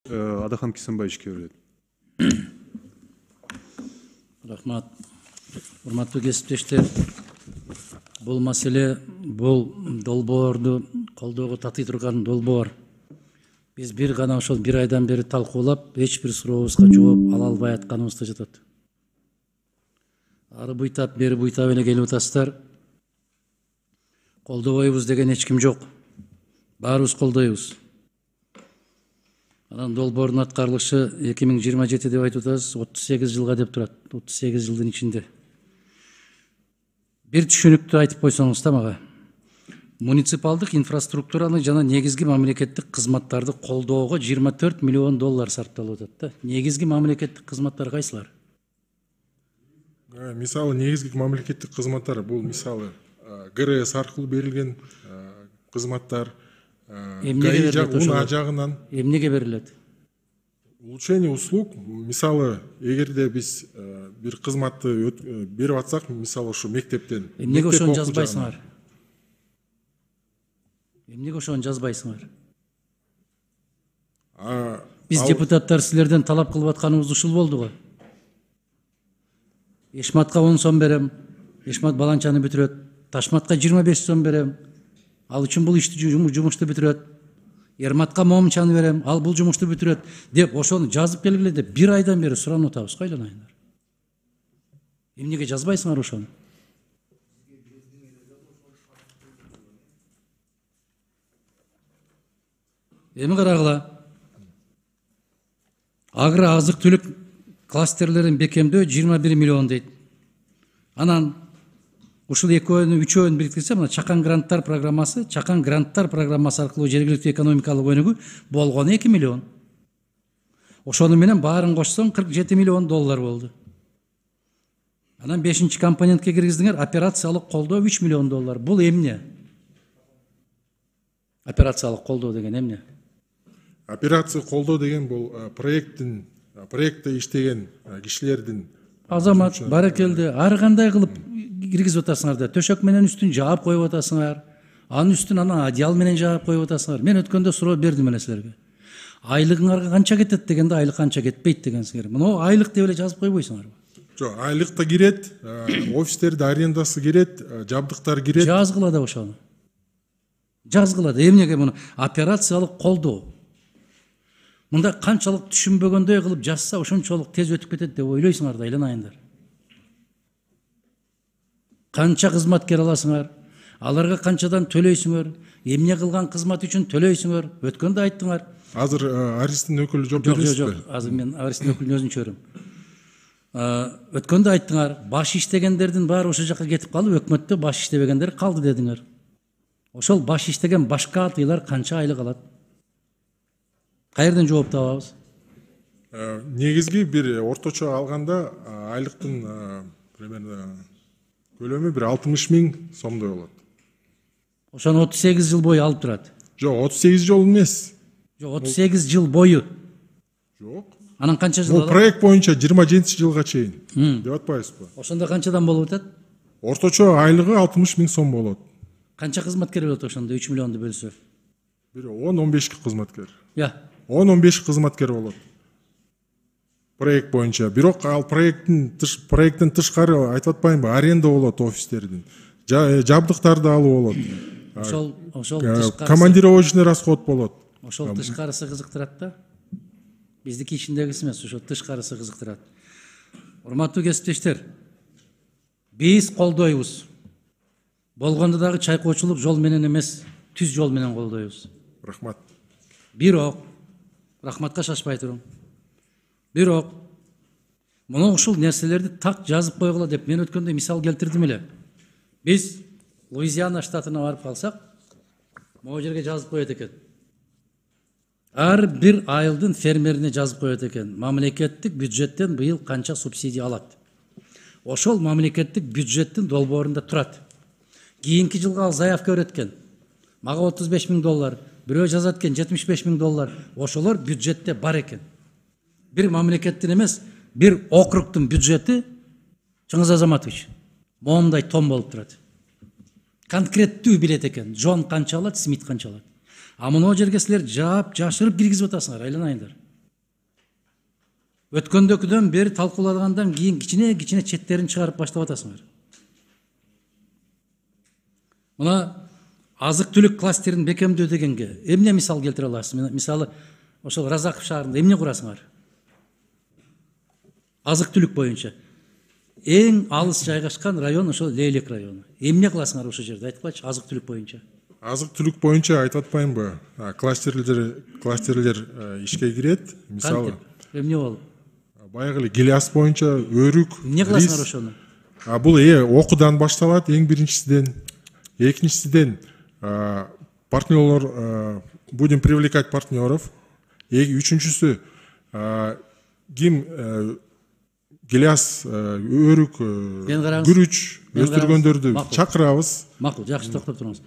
Адахан Кисенбаевичке берет. Рахмат. Урматтуу кесиптештер, бул маселе, бул долбоорду колдоого татый турган долбоор. Биз бир гана ошол бир айдан бери талкуулап, эч бир сурообузга жооп ала албай атканыбызда жатат. Ары буйтап, бери буйтап эле келип атасыздар. Колдобойбуз деген эч ким жок. Баарыбыз колдойбуз. Анан долбоордун аткарылышы 2027 деп айтып атасыз, 38 жылга деп турат. 38 жылдын ичинде. Бир түшүнүктү айтып койсоңуз да мага. Муниципалдык инфраструктураны жана негизги мамлекеттик кызматтарды колдоого 24 миллион доллар сарпталып атат да. Негизги мамлекеттик кызматтар кайсылар? Мисалы негизги мамлекеттик кызматтар бул мисалы ГРС аркылуу берилген кызматтар, ГАИ жагынан. Эмнеге берилет? Улучшение услуг, мисалы эгерде биз бир кызматты берип атсак, мисалы ушу мектептен. Эмнеге ошону жазбайсыңар? Эмнеге ошону жазбайсыңар? Биз депутаттар силерден талап кылып атканыбыз ушул болду го. Эшматка 10 сом берем, Эшмат баланчаны бүтүрөт. Ташматка 25 сом берем. Ал үчүн бул ишти жумушту бүтүрөт. Ерматка момчаны берем, ал бул жумушту бүтүрөт деп ошону жазып келгиле деп бир айдан бери суранып атабыз. Кайланайындар. Эмнеге жазбайсыңар ошону? Эми карагыла. Агро азык түлүк кластерлерин бекемдөө 21 миллион дейт. Анан ушул экөөнү, үчөөнү бириктирсе, мына Чакан гранттар программасы аркылуу жергиликтүү экономикалык өнүгүү болгону 2 миллион. Ошону менен баарын кошсоң 47 миллион доллар болду. Анан 5-чи компонентке киргиздиңер, операциялык колдоо 3 миллион доллар. Бул эмне? Операциялык колдоо деген эмне? Операция колдоо деген бул проектте иштеген кишилердин азамат баракелди ар кандай кылып киргизип атасыңар да, төшөк менен үстүн жаап коюп атасыңар. Анын үстүн анан одеял менен жаап коюп атасыңар. Мен өткөндө суроо бердим эле силерге. Айлыгыңарга канча кетет дегенде айлык канча кетпейт дегенсиңер. Мына айлык деп эле жазып койбойсуңарбы? Жок, айлык да кирет, офистерде арендасы кирет, жабдыктар кирет. Жазгыла да ошону. Жазгыла да эмнеге муну операциялык колдоо. Мында канчалык түшүнбөгөндөй кылып жазса, ошончолук тез өтүп кетет деп ойлойсуңар да, айланайындар. Канча кызматкер аласыңар, аларга канчадан төлөйсүңөр, эмне кылган кызмат үчүн төлөйсүңөр, өткөндө айттыңар. Азыр Аристин өкүлү жооп бересизби? Жок, азыр мен Аристин өкүлүнүн өзүн чөөрөм. Өткөндө айттыңар, баш иштегендердин баары ошол жака кетип калып, өкмөттө баш иштебегендер калды дедиңер. Ошол баш иштеген башка атыйлар канча айлык алат? Каерден жооп табабыз? Негизги бир орточо алганда айлыктын примерно көлөмү бир 60 000 сомдой болот. Ошону 38 жыл бою алып турат. Жок, 38 жыл эмес. Жок, 38 жыл бою. Жок. Анан канча жыл алат? Бул проект боюнча 27 жылга чейин. Деп атпайсызбы? Ошондо канчадан болуп атат? Орточо айлыгы 60 000 сом болот. Канча кызматкер болот ошондо 3 миллионду бөлсө? Бир 10-15 кызматкер. 10-15 кызматкер болот. Проект боюнча. Бирок ал проекттен тышкары айтып атпаймынбы, аренда болот офистердин. Жабдыктарды алуу болот. Ошол командировочный расход болот. Ошол тышкарысы кызыктырат да. Биздики ичиндегиси эмес, ошол тышкарысы кызыктырат. Урматтуу кесиптештер, биз колдойбуз. Болгондо дагы чайкоочулук жол менен эмес, түз жол менен колдойбуз. Рахмат. Бирок, рахматка шашпай туруң. Бирок, мына ушул нерселерди так жазып койгула деп мен өткөндө мисал келтирдим эле. Биз Луизиана штатына барып калсак, могу жерге жазып коет экен. Ар бир айылдын фермерине жазып коет экен. Мамлекеттик бюджеттен быйыл канча субсидия алат. Ошол мамлекеттик бюджеттин долбоорунда турат. Кийинки жылга ал заявка берет экен. Мага 35 000 доллар, бирөө жазат экен 75 000 доллар. Ошолор бюджетте бар экен. Бир мамлекеттин эмес, бир округтун бюджети Чыңгыз Азаматович моундай том болуп турат. Конкреттүү билет экен. Джон канча алат, Смит канча алат. А мына жерге силер жаап, жашырып киргизип атасыңар, айланайындар. Өткөндөгүдөн бери талкуулагандан кийин кичине четтерин чыгарып баштап атасыңар. Мына азык түлүк кластерин бекемдөө дегенге эмне мисал келтире аласыз? Мисалы ошол Разаков шаарында эмне курасыңар? Азык түлүк боюнча эң алыс жайгашкан район ошол Лейлек району. Эмне кыласыңар ошол жерде айтпачы, азык түлүк боюнча? Азык түлүк боюнча айтып атпаймынбы? Кластерлер ишке кирет. Мисалы эмне болуп? Баягы эле Гилиас боюнча өрүк, эмне кыласыңар ошону? Бул окуудан башталат эң биринчисиден. Экинчисиден партнерлор, будем привлекать партнеров. Үчүнчүсү ким Гилиас өрүк, күрүч өстүргөндөрдү чакырабыз. Макул, жакшы токтоп туруңуз.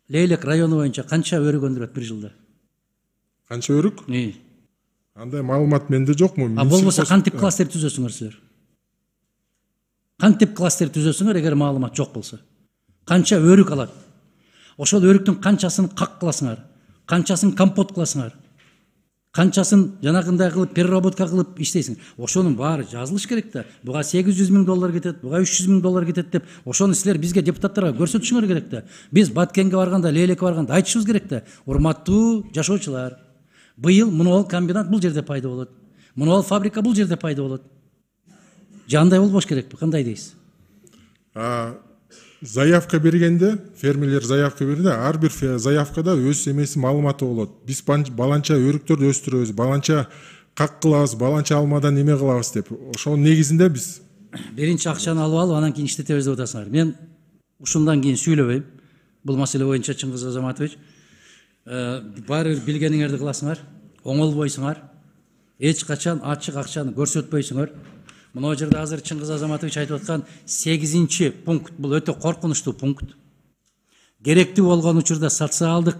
Лейлек району боюнча канча өрүк өндүрөт бир жылда? Канча өрүк? Андай маалымат менде жокму? Болбосо кантип кластер түзөсүңөр силер? Кантип кластер түзөсүңөр эгер маалымат жок болсо? Канча өрүк алат? Ошол өрүктүн канчасын как кыласыңар? Канчасын компот кыласыңар? Канчасын жанагындай кылып переработка кылып иштейсиң? Ошонун баары жазылыш керек да. Буга $800,000 кетет, буга $300,000 кетет деп, ошону силер бизге депутаттарга көрсөтүшүңөр керек да. Биз Баткенге барганда, Лейлекке барганда айтышыбыз керек да. Урматтуу жашоочулар, быйыл мунул комбинат бул жерде пайда болот. Мунул фабрика бул жерде пайда болот. Жандай болбош керекпи? Кандай дейсиз? Заявка бергенде, фермерлер заявка берди, ар бир заявкада өз эмеси маалыматы болот. Биз баланча өрүктөрдү өстүрөбүз, баланча как кылабыз, баланча алмадан неме кылабыз деп. Ошонун негизинде биз биринчи акчаны алып алып, анан кийин иштетебиз деп атасыңар. Мен ушундан кийин сүйлөбөйм. Бул маселе боюнча Чыңгыз Азаматович, баары бир билгениңерди кыласыңар, оңолбойсуңар. Эч качан ачык акчаны көрсөтпөйсүңөр. Мына жерде азыр Чыңгыз Азаматович айтып аткан 8-чи пункт, бул өтө коркунучтуу пункт. Керектүү болгон учурда социалдык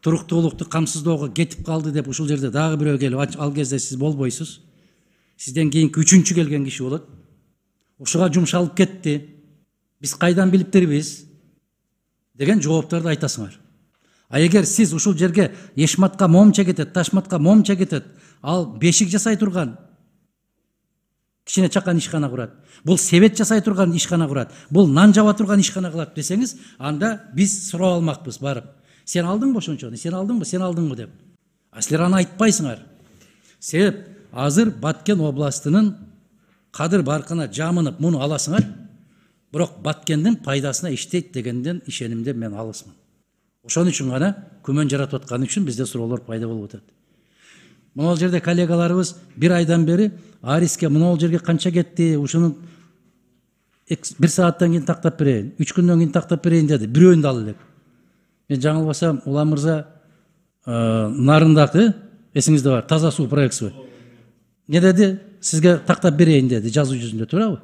туруктуулукту камсыздоого кетип калды деп ушул жерде дагы бирөө келип, ал кезде сиз болбойсуз. Сизден кийинки үчүнчү келген киши болот. Ушуга жумшалып кетти. Биз кайдан билиптирбиз деген жооптарды айтасыңар. Эгер сиз ушул жерге эшматка момча кетет, ташматка момча кетет, ал бешик жасай турган кичине чакан ишкана курат. Бул себет жасай турган ишкана курат. Бул нан жаба турган ишкана кылат десеңиз, анда биз сурап алмакпыз барып. Сен алдыңбы ошончону? Сен алдыңбы деп. Силер аны айтпайсыңар. Себеп азыр Баткен областынын кадыр баркына жамынып муну аласыңар. Бирок Баткендин пайдасына иштейт дегенден ишенимде мен алысмын. Ошон үчүн гана күмөн жаратып аткан үчүн бизде суроолор пайда болуп атат. Мына жерде коллегаларыбыз бир айдан бери Ариске мына жерге канча кетти, ушуну 1 сааттан кийин тактап берейин, 3 күндөн кийин тактап берейин деди. Бирөөүн да ала элек. Мен жаңылбасам, Улан мырза Нарындагы эсиңизде бар, таза суу проектиси. Не деди? Сизге тактап берейин деди, жазуу жүзүндө, туурабы?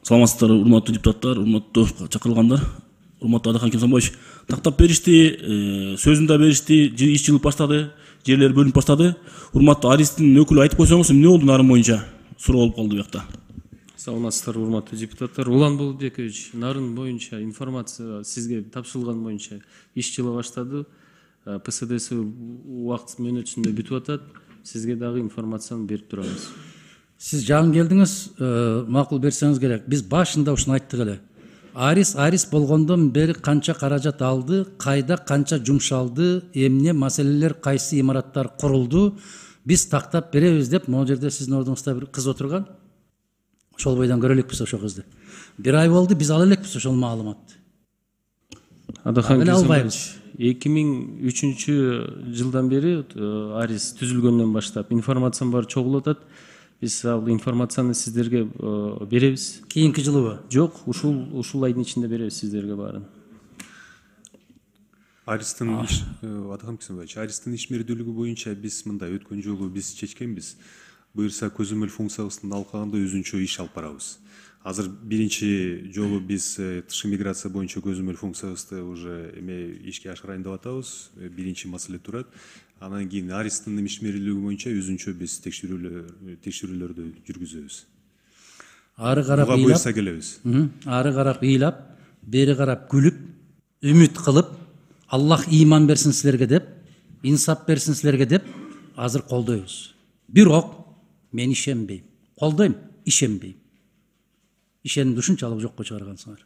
Саламатсыздар, урматтуу депутаттар, урматтуу чакырылгандар. Урматтуу Адахан Кемсанбаевич, тактап беришти, сөзүн да беришти, иш жылып баштады, жерлер бөлүнүп баштады. Урматтуу Аристин өкүлү айтып койсоңуз, эмне болду нарын боюнча? Суроо болуп калды буякта. Саламатсыздар, урматтуу депутаттар. Улан Болотбекович, нарын боюнча информация сизге тапшырылган боюнча иш жылы баштады. ПСДС убакыт мөөнөтүндө бүтүп атат. Сизге дагы информацияны берип турабыз. Сиз жаңы келдиңиз, макул берсеңиз керек. Биз башында ушуну айттык эле. Арис болгондон бери канча каражат алды, кайда канча жумшалды, эмне маселелер, кайсы имараттар курулду, биз тактап беребиз деп, могу жерде сиздин ордуңузда бир кыз отурган. Ошол бойдон көрө элекпиз ошол кызды. Бир ай болду, биз ала элекпиз ошол маалыматты. Адахан Кемсанбаевич, 2003 жылдан бери Арис түзүлгөндөн баштап информациянын баары чогулуп атат. Биз ал информацияны сиздерге беребиз. Кийинки жылыбы? Жок, ушул айдын ичинде беребиз сиздерге баарын. Аристин Адахан Кемсанбаевич, Аристин ишмердүүлүгү боюнча биз мындай өткөн жолу биз чечкенбиз. Буюрса көзөмөл функциябызды алкаганда өзүнчө иш алып барабыз. Азыр биринчи жолу биз тышкы миграция боюнча көзөмөл функциябызды уже ишке ашырайын деп атабыз. Биринчи маселе турат. Анан кийин Аристин ишмердүүлүгү боюнча өзүнчө биз текшерүүлөрдү жүргүзөбүз. Ары карап буга буйрса келебиз. Ары карап ыйлап, бери карап күлүп, үмүт кылып, Аллах ыйман берсин силерге деп, инсап берсин силерге деп азыр колдойбуз. Бирок мен ишенбейм. Колдойм, ишенбейм. Ишенимди ушунчалык жокко чыгаргансыңар.